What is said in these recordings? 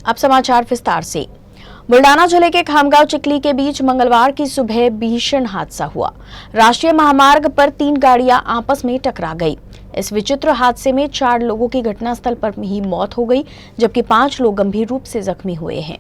अब समाचार विस्तार से। बुल्डाना जिले के खामगांव चिखली के बीच मंगलवार की सुबह भीषण हादसा हुआ। राष्ट्रीय महामार्ग पर 3 गाड़ियां आपस में टकरा गई। इस विचित्र हादसे में 4 लोगों की घटनास्थल पर ही मौत हो गई, जबकि 5 लोग गंभीर रूप से जख्मी हुए हैं।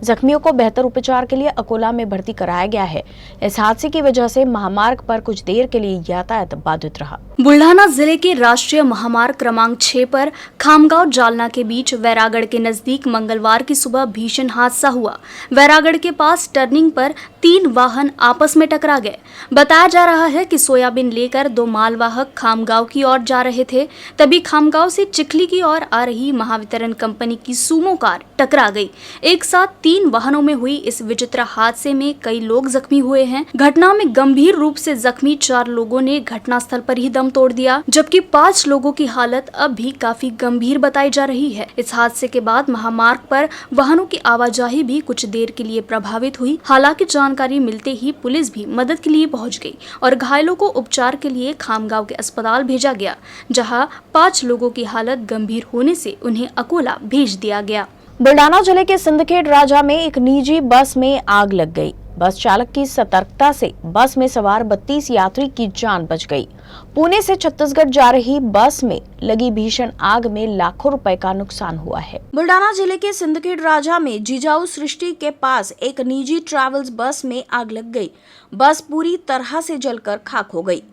जख्मियों को बेहतर उपचार के लिए अकोला में भर्ती कराया गया है। इस हादसे की वजह से महामार्ग पर कुछ देर के लिए यातायात बाधित रहा। बुल्ढाना जिले के राष्ट्रीय महामार्ग क्रमांक 6 पर खामगांव जालना के बीच वैरागढ़ के नजदीक मंगलवार की सुबह भीषण हादसा हुआ। वैरागढ़ के पास टर्निंग पर 3 वाहन आपस में टकरा गए। बताया जा रहा है कि सोयाबीन लेकर 2 मालवाहक खामगांव की ओर जा रहे थे, तभी खामगांव से चिखली की ओर आ रही महावितरण कंपनी की सुमो कार टकरा गई। एक साथ 3 वाहनों में हुई इस विचित्र हादसे में कई लोग जख्मी हुए हैं। घटना में गंभीर रूप से जख्मी 4 लोगों ने घटनास्थल पर ही दम तोड़ दिया, जबकि 5 लोगों की हालत अब भी काफी गंभीर बताई जा रही है। इस हादसे के बाद महामार्ग पर वाहनों की आवाजाही भी कुछ देर के लिए प्रभावित हुई। हालांकि जानकारी मिलते ही पुलिस भी मदद के लिए पहुंच गई और घायलों को उपचार के लिए खामगांव के अस्पताल भेजा गया, जहां 5 लोगों की हालत गंभीर होने से उन्हें अकोला भेज दिया गया। बुल्डाना जिले के सिंदखेड़ राजा में एक निजी बस में आग लग गई। बस चालक की सतर्कता से बस में सवार 32 यात्री की जान बच गई। पुणे से छत्तीसगढ़ जा रही बस में लगी भीषण आग में लाखों रुपए का नुकसान हुआ है। बुल्डाना जिले के सिंदखेड़ राजा में जिजाऊ सृष्टि के पास एक निजी ट्रैवल्स बस में आग लग गई। बस पूरी तरह से जलकर खाक हो गई।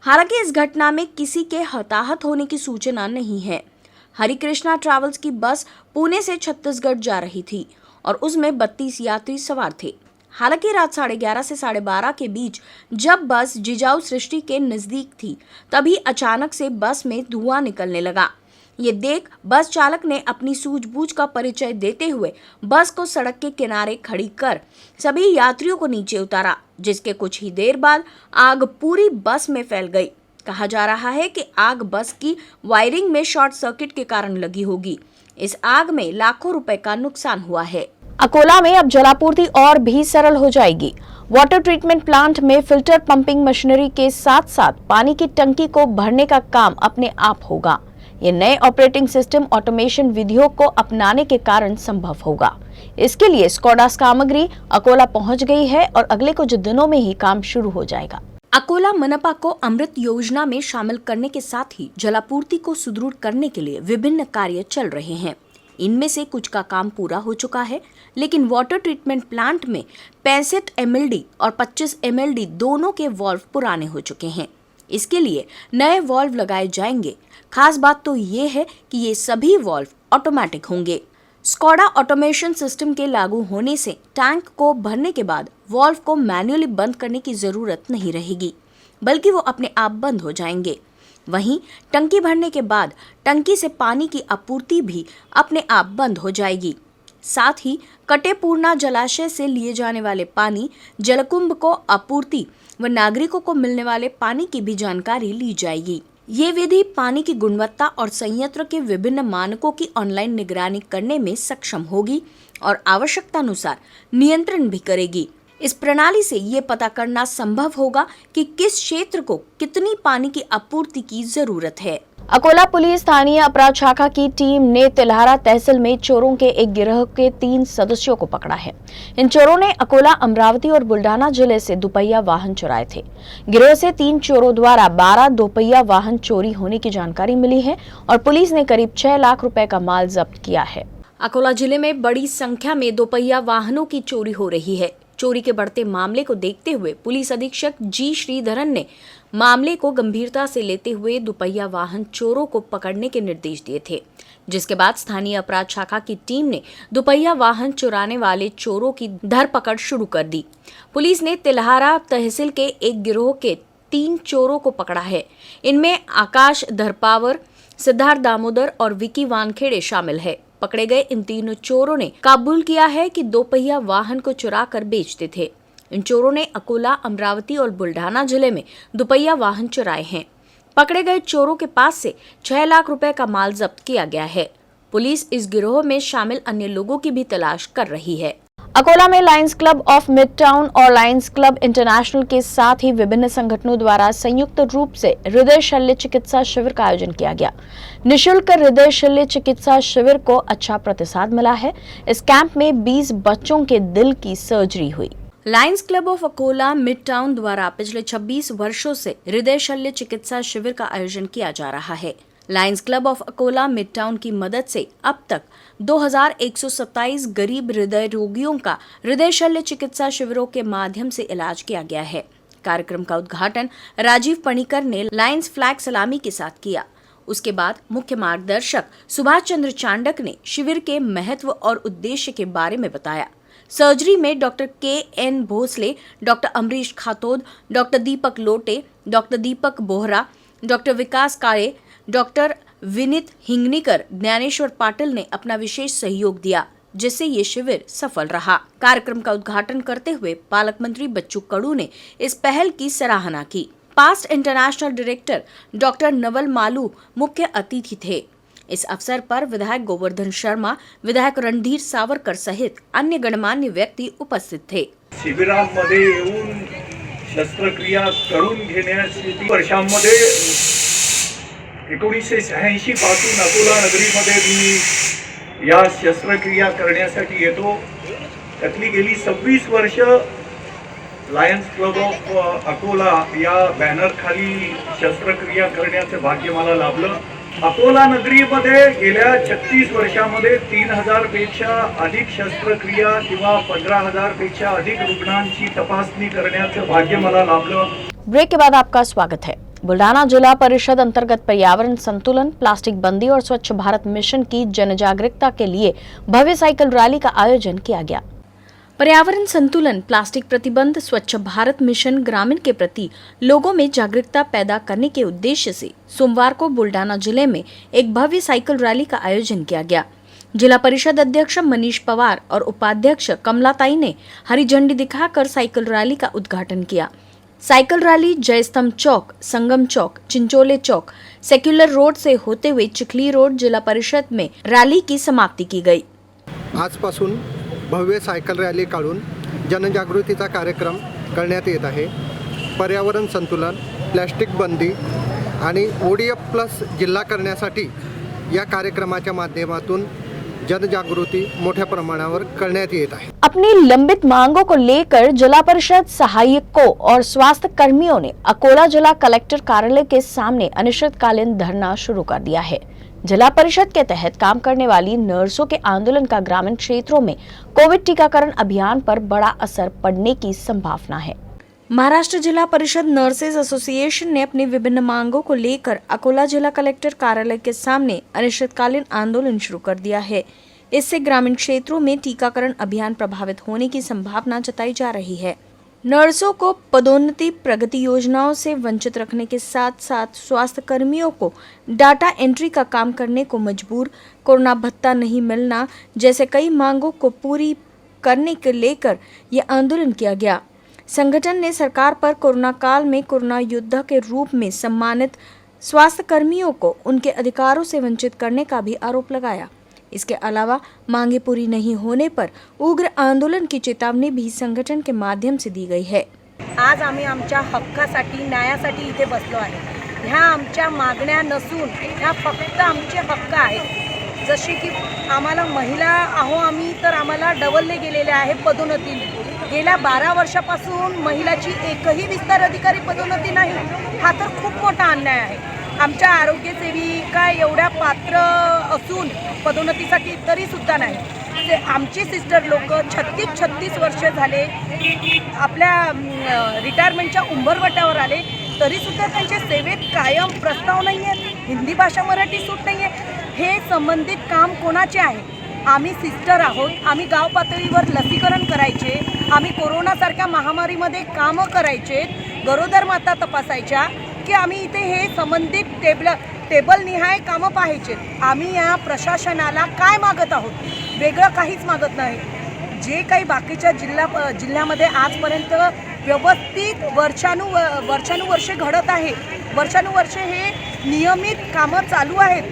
हालांकि इस घटना में किसी के हताहत होने की सूचना नहीं है। हरि कृष्णा ट्रैवल्स की बस पुणे से छत्तीसगढ़ जा रही थी और उसमें 32 यात्री सवार थे। हालांकि रात 11:30 से 12:30 के बीच जब बस जिजाऊ सृष्टि के नजदीक थी, तभी अचानक से बस में धुआं निकलने लगा। ये देख बस चालक ने अपनी सूझबूझ का परिचय देते हुए बस को सड़क के किनारे खड़ी कर सभी यात्रियों को नीचे उतारा, जिसके कुछ ही देर बाद आग पूरी बस में फैल गई। कहा जा रहा है कि आग बस की वायरिंग में शॉर्ट सर्किट के कारण लगी होगी। इस आग में लाखों रुपए का नुकसान हुआ है। अकोला में अब जलापूर्ति और भी सरल हो जाएगी। वाटर ट्रीटमेंट प्लांट में फिल्टर पंपिंग मशीनरी के साथ साथ पानी की टंकी को भरने का काम अपने आप होगा। ये नए ऑपरेटिंग सिस्टम ऑटोमेशन विधियों को अपनाने के कारण संभव होगा। इसके लिए स्कोडा सामग्री अकोला पहुंच गई है और अगले कुछ दिनों में ही काम शुरू हो जाएगा। अकोला मनपा को अमृत योजना में शामिल करने के साथ ही जलापूर्ति को सुदृढ़ करने के लिए विभिन्न कार्य चल रहे हैं। इनमें से कुछ का काम पूरा हो चुका है, लेकिन वाटर ट्रीटमेंट प्लांट में 65 MLD और 25 MLD दोनों के वाल्व पुराने हो चुके हैं। इसके लिए नए वाल्व लगाए जाएंगे। खास बात तो ये है कि ये सभी वाल्व ऑटोमेटिक होंगे। स्कोडा ऑटोमेशन सिस्टम के लागू होने से टैंक को भरने के बाद वाल्व को मैन्युअली बंद करने की जरूरत नहीं रहेगी, बल्कि वो अपने आप बंद हो जाएंगे। वहीं टंकी भरने के बाद टंकी से पानी की आपूर्ति भी अपने आप बंद हो जाएगी। साथ ही कटेपूर्णा जलाशय से लिए जाने वाले पानी, जलकुंभ को आपूर्ति व नागरिकों को मिलने वाले पानी की भी जानकारी ली जाएगी। ये विधि पानी की गुणवत्ता और संयंत्र के विभिन्न मानकों की ऑनलाइन निगरानी करने में सक्षम होगी और आवश्यकतानुसार नियंत्रण भी करेगी। इस प्रणाली से ये पता करना संभव होगा कि किस क्षेत्र को कितनी पानी की आपूर्ति की जरूरत है। अकोला पुलिस स्थानीय अपराध शाखा की टीम ने तिल्हारा तहसील में चोरों के एक गिरोह के 3 सदस्यों को पकड़ा है। इन चोरों ने अकोला, अमरावती और बुल्डाना जिले से दुपहिया वाहन चुराए थे। गिरोह से 3 चोरों द्वारा 12 दोपहिया वाहन चोरी होने की जानकारी मिली है और पुलिस ने करीब 6 लाख रुपए का माल जब्त किया है। अकोला जिले में बड़ी संख्या में दोपहिया वाहनों की चोरी हो रही है। चोरी के बढ़ते मामले को देखते हुए पुलिस अधीक्षक जी श्रीधरन ने मामले को गंभीरता से लेते हुए दुपहिया वाहन चोरों को पकड़ने के निर्देश दिए थे, जिसके बाद स्थानीय अपराध शाखा की टीम ने दुपहिया वाहन चुराने वाले चोरों की धरपकड़ शुरू कर दी। पुलिस ने तिल्हारा तहसील के एक गिरोह के 3 चोरों को पकड़ा है। इनमें आकाश धरपावर, सिद्धार्थ दामोदर और विकी वानखेड़े शामिल है। पकड़े गए इन तीनों चोरों ने कबूल किया है कि दोपहिया वाहन को चुरा कर बेचते थे। इन चोरों ने अकोला, अमरावती और बुल्ढाना जिले में दोपहिया वाहन चुराए हैं। पकड़े गए चोरों के पास से 6 लाख रुपए का माल जब्त किया गया है। पुलिस इस गिरोह में शामिल अन्य लोगों की भी तलाश कर रही है। अकोला में Lions club of mid town और लायंस क्लब इंटरनेशनल के साथ ही विभिन्न संगठनों द्वारा संयुक्त रूप से हृदय शल्य चिकित्सा शिविर का आयोजन किया गया। निःशुल्क हृदय शल्य चिकित्सा शिविर को अच्छा प्रतिसाद मिला है। इस कैंप में 20 बच्चों के दिल की सर्जरी हुई। Lions club of Akola mid town द्वारा पिछले 26 वर्षों से हृदय शल्य चिकित्सा शिविर का आयोजन किया जा रहा है। Lions club of Akola mid town की मदद से अब तक 2127 गरीब हृदय रोगियों का हृदय शल्य चिकित्सा शिविरों के माध्यम से इलाज किया गया है। कार्यक्रम का उद्घाटन राजीव पणिकर ने लायंस फ्लैग सलामी के साथ किया। उसके बाद मुख्य मार्गदर्शक सुभाष चंद्र चांडक ने शिविर के महत्व और उद्देश्य के बारे में बताया। सर्जरी में doctor K N. Bhosale, doctor Amrish Khatod, doctor Deepak Lote, doctor Deepak Bohra, doctor Vikas Kale, doctor Vineet Hinganikar, Dnyaneshwar Patil ने अपना विशेष सहयोग दिया, जिससे ये शिविर सफल रहा। कार्यक्रम का उद्घाटन करते हुए पालक मंत्री बच्चू कडू ने इस पहल की सराहना की। Past international director doctor Naval Malu मुख्य अतिथि थे। इस अवसर पर विधायक गोवर्धन शर्मा, विधायक रणधीर सावरकर सहित अन्य गणमान्य व्यक्ति उपस्थित थे। शिबिरांमध्ये येऊन शस्त्रक्रिया करून घेण्यासाठी वर्षांमध्ये 1986 पासून अकोला नगरीमध्ये मी या शस्त्रक्रिया करण्यासाठी येतो। त्यातली गेली 26 वर्ष लायन्स क्लब ऑफ अकोला या बॅनर खाली शस्त्रक्रिया करण्याचे भाग्य मला लाभलं। अकोला नगरीमध्ये गेल्या 36 वर्षांमध्ये 3000 पेक्षा अधिक शस्त्रक्रिया किंवा 15000 पेक्षा अधिक रुग्णांची तपासणी करण्याचे भाग्य मला लाभलं। ब्रेक के बाद आपका स्वागत है। बुल्डाना जिला परिषद अंतर्गत पर्यावरण संतुलन, प्लास्टिक बंदी और स्वच्छ भारत मिशन की जन जागरूकता के लिए भव्य साइकिल रैली का आयोजन किया गया। पर्यावरण संतुलन, प्लास्टिक प्रतिबंध, स्वच्छ भारत मिशन ग्रामीण के प्रति लोगों में जागरूकता पैदा करने के उद्देश्य से सोमवार को बुल्डाना जिले में एक भव्य साइकिल रैली का आयोजन किया गया। जिला परिषद अध्यक्ष मनीष पवार और उपाध्यक्ष कमलाताई ने हरी झंडी दिखाकर साइकिल रैली का उद्घाटन किया। साइकिल रैली जयस्तंभ चौक, संगम चौक, चिंचोले चौक, सेक्युलर रोड से होते हुए चिखली रोड जिला परिषद में रैली की समाप्ति की गई। आजपासून भव्य सायकल रॅली काढून जनजागृतीचा कार्यक्रम करण्यात येत आहे। पर्यावरण संतुलन, प्लास्टिक बंदी आणि ODF प्लस जिल्हा करण्यासाठी या कार्यक्रमाच्या माध्यमातून जनजागृती मोठ्या प्रमाणावर करण्यात येत आहे। अपनी लंबित मांगों को लेकर जिला परिषद सहायकों और स्वास्थ्य कर्मियों ने अकोला जिला कलेक्टर कार्यालय के सामने अनिश्चितकालीन धरना शुरू कर दिया है। जिला परिषद के तहत काम करने वाली नर्सों के आंदोलन का ग्रामीण क्षेत्रों में कोविड टीकाकरण अभियान पर बड़ा असर पड़ने की संभावना है। महाराष्ट्र जिला परिषद नर्सेज एसोसिएशन ने अपनी विभिन्न मांगों को लेकर अकोला जिला कलेक्टर कार्यालय के सामने अनिश्चितकालीन आंदोलन शुरू कर दिया है। इससे ग्रामीण क्षेत्रों में टीकाकरण अभियान प्रभावित होने की संभावना जताई जा रही है। नर्सों को पदोन्नति प्रगति योजनाओं से वंचित रखने के साथ साथ स्वास्थ्य कर्मियों को डाटा एंट्री का काम करने को मजबूर, कोरोना भत्ता नहीं मिलना जैसे कई मांगों को पूरी करने के लेकर यह आंदोलन किया गया। संगठन ने सरकार पर कोरोना काल में कोरोना योद्धा के रूप में सम्मानित स्वास्थ्य कर्मियों को उनके अधिकारों से वंचित करने का भी आरोप लगाया। इसके अलावा मांगे पूरी नहीं होने पर उग्र आंदोलन की चेतावनी भी संगठन के माध्यम से दी गई है। आज आम्ही आमच्या हक्कासाठी, न्यायासाठी इथे बसलो आहे। ह्या आमच्या मागण्या नसून ह्या फक्त आमचे हक्क आहेत। जसे की आम्हाला महिला आहो आम्ही तर आम्हाला डवलले गेलेले आहे पदोन्नतीने। गेल्या 12 वर्षापासून महिलाची एकही विस्तार अधिकारी पदोन्नती नाही। हा तर खूप मोठा अन्याय आहे। आमच्या आरोग्य सेविका एवढ्या पात्र असून पदोन्नतीसाठी तरी सुद्धा नाही। ते आमचे सिस्टर लोक 36 वर्ष झाले आपल्या रिटायरमेंटच्या उंबरवट्यावर आले, तरी सुद्धा त्यांच्या सेवेत कायम प्रस्ताव नाही आहे। हिंदी भाषा मराठी सूट नाही आहे। हे संबंधित काम कोणाचे आहे? आम्ही सिस्टर आहोत। आम्ही गाव पातळीवर लसीकरण करायचे, आम्ही कोरोनासारख्या महामारीमध्ये कामं करायचे, गरोदर माता तपासायच्या की आम्ही इथे हे संबंधित टेबल निहाय कामं पाहायचे। आम्ही या प्रशासनाला काय मागत आहोत? वेगळं काहीच मागत नाही। जे काही बाकीच्या जिल्ह्यामध्ये आजपर्यंत व्यवस्थित वर्षानुवर्षे घडत आहे, वर्षानुवर्षे हे नियमित कामं चालू आहेत,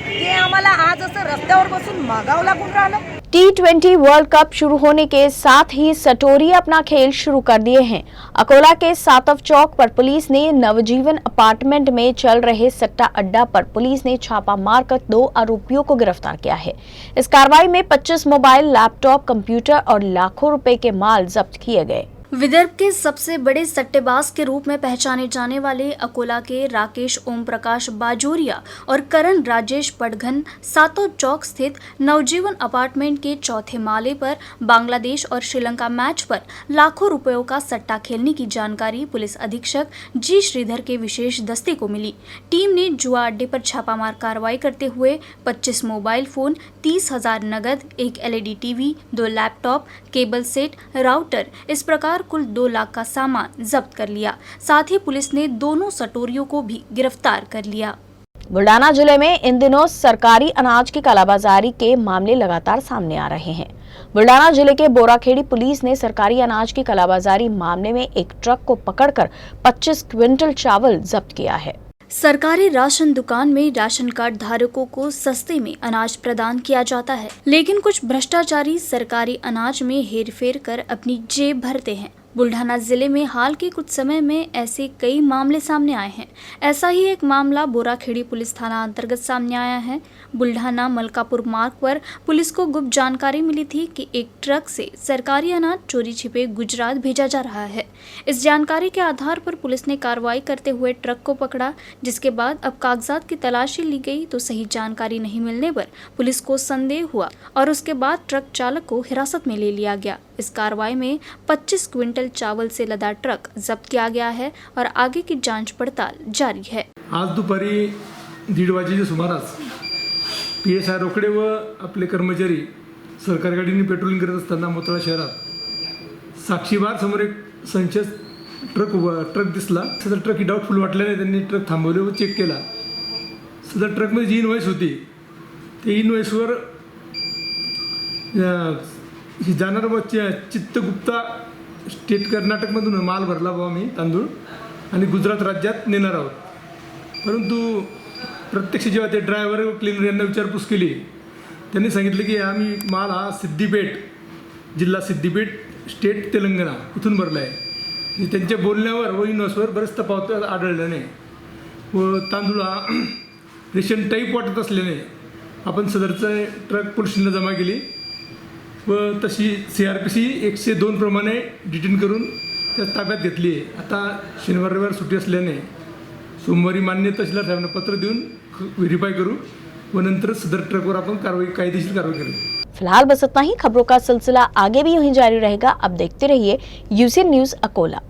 ते आम्हाला आज असं रस्त्यावर बसून मागावं लागून राहिलं। T20 वर्ल्ड कप शुरू होने के साथ ही सटोरी अपना खेल शुरू कर दिए हैं। अकोला के सातव चौक पर पुलिस ने नवजीवन अपार्टमेंट में चल रहे सट्टा अड्डा पर पुलिस ने छापा मारकर 2 आरोपियों को गिरफ्तार किया है। इस कार्रवाई में 25 मोबाइल, लैपटॉप, कंप्यूटर और लाखों रुपए के माल जब्त किए गए। विदर्भ के सबसे बड़े सट्टेबाज के रूप में पहचाने जाने वाले अकोला के राकेश ओम प्रकाश बाजोरिया और करण राजेश पटघन सातों चौक स्थित नवजीवन अपार्टमेंट के चौथे माले पर बांग्लादेश और श्रीलंका मैच पर लाखों रुपयों का सट्टा खेलने की जानकारी पुलिस अधीक्षक जी श्रीधर के विशेष दस्ते को मिली। टीम ने जुआ अड्डे पर छापामार कार्रवाई करते हुए 25 मोबाइल फोन, 30,000 नगद, एक LED TV, 2 laptop, cable set, router, इस प्रकार कुल 2 लाख का सामान जब्त कर लिया। साथ ही पुलिस ने दोनों सटोरियों को भी गिरफ्तार कर लिया। बुल्डाना जिले में इन दिनों सरकारी अनाज की कालाबाजारी के मामले लगातार सामने आ रहे हैं। बुल्डाना जिले के बोराखेड़ी पुलिस ने सरकारी अनाज की कालाबाजारी मामले में एक ट्रक को पकड़कर 25 क्विंटल चावल जब्त किया है। सरकारी राशन दुकान में राशन कार्ड धारकों को सस्ते में अनाज प्रदान किया जाता है, लेकिन कुछ भ्रष्टाचारी सरकारी अनाज में हेरफेर कर अपनी जेब भरते हैं। बुल्ढाना जिले में हाल के कुछ समय में ऐसे कई मामले सामने आए हैं। ऐसा ही एक मामला बोराखेड़ी पुलिस थाना अंतर्गत सामने आया है। बुल्ढाना मलकापुर मार्ग पर पुलिस को गुप्त जानकारी मिली थी कि एक ट्रक से सरकारी अनाज चोरी छिपे गुजरात भेजा जा रहा है। इस जानकारी के आधार पर पुलिस ने कार्रवाई करते हुए ट्रक को पकड़ा, जिसके बाद अब कागजात की तलाशी ली गई तो सही जानकारी नहीं मिलने पर पुलिस को संदेह हुआ और उसके बाद ट्रक चालक को हिरासत में ले लिया गया। इस कार्रवाई में 25 क्विंटल चावल से लदा ट्रक जब्त किया गया है और आगे की जांच पड़ताल जारी है। आज दुपारी 1:30 वाजेच्या सुमारास PSI रोकडे व आपले कर्मचारी सरकारी गाडीने पेट्रोलिंग करत असताना मोताळा शहरात साक्षीबार समोर एक संच ट्रक दिसला। सदर ट्रक ही डाऊटफुल वाटल्याने त्यांनी ट्रक थांबवले व चेक केला। सदर ट्रकमध्ये जी इनवॉइस होती ते इनवॉइसवर जाणार व चित्तगुप्ता स्टेट कर्नाटकमधून माल भरला व आम्ही तांदूळ आणि गुजरात राज्यात नेणार आहोत। परंतु प्रत्यक्ष जेव्हा ते ड्रायव्हर व क्लीनर यांना विचारपूस केली, त्यांनी सांगितले की आम्ही माल हा सिद्दीपेठ जिल्हा सिद्दीपेठ स्टेट तेलंगणा इथून भरला आहे। त्यांच्या बोलण्यावर व इनवॉइसवर बरेच तफावत आढळल्याने व तांदूळ हा रेशन टाईप वाटत असल्याने आपण सदरचा ट्रक पोलिसांना जमा केली व तशी CRPC 102 प्रमाणे डिटेन करून त्या ताब्यात घेतली आहे। आता शनिवार रविवार सुट्टी असल्याने सोमवारी मान्य तहसीलदार साहेबांना पत्र देऊन व्हेरीफाई करू व नंतर सदर ट्रकवर आपण कायदेशीर कारवाई करू। फिलहाल बस इतना ही। खबरों का सिलसिला आगे भी यूं ही जारी रहेगा। अब देखते रहिए UC न्यूज़ अकोला।